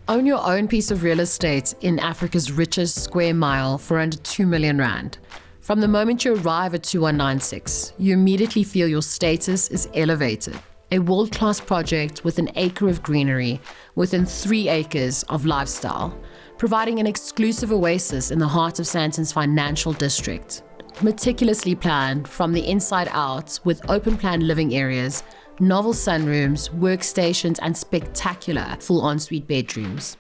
Own your own piece of real estate in Africa's richest square mile for under 2 million rand. From the moment you arrive at 2196, you immediately feel your status is elevated. A world-class project with an acre of greenery within 3 acres of lifestyle, providing an exclusive oasis in the heart of Sandton's financial district. Meticulously planned from the inside out with open-plan living areas, novel sunrooms, workstations, and spectacular full ensuite bedrooms.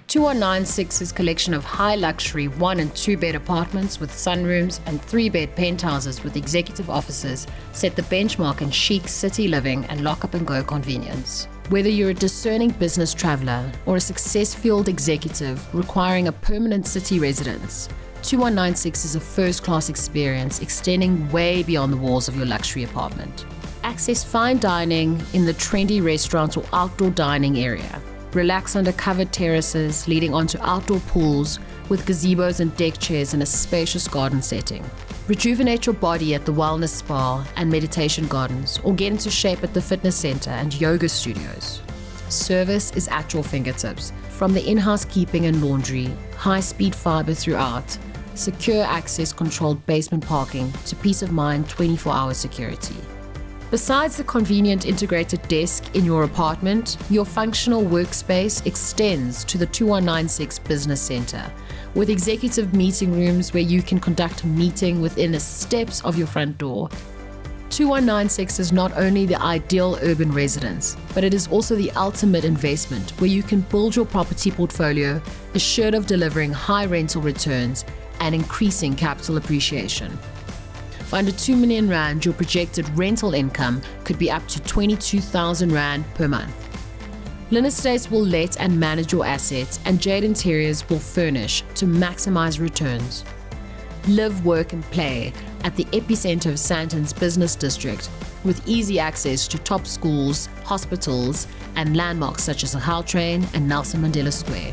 2196's collection of high-luxury 1- and 2-bed apartments with sunrooms and 3-bed penthouses with executive offices set the benchmark in chic city living and lock-up-and-go convenience. Whether you're a discerning business traveler or a success-fueled executive requiring a permanent city residence, 2196 is a first-class experience extending way beyond the walls of your luxury apartment. Access fine dining in the trendy restaurant or outdoor dining area. Relax under covered terraces leading onto outdoor pools with gazebos and deck chairs in a spacious garden setting. Rejuvenate your body at the wellness spa and meditation gardens, or get into shape at the fitness center and yoga studios. Service is at your fingertips, from the in-housekeeping and laundry, high-speed fibre throughout, secure access controlled basement parking to peace of mind 24-hour security. Besides the convenient integrated desk in your apartment, your functional workspace extends to the 2196 Business Center, with executive meeting rooms where you can conduct a meeting within the steps of your front door. 2196 is not only the ideal urban residence, but it is also the ultimate investment where you can build your property portfolio assured of delivering high rental returns and increasing capital appreciation. For under 2 million rand, your projected rental income could be up to 22,000 rand per month. Lynn Estates will let and manage your assets, and Jade Interiors will furnish to maximize returns. Live, work and play at the epicentre of Sandton's business district, with easy access to top schools, hospitals and landmarks such as the Gautrain and Nelson Mandela Square.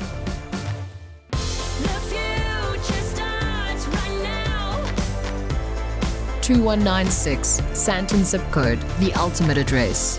2196, Sandton zip code, the ultimate address.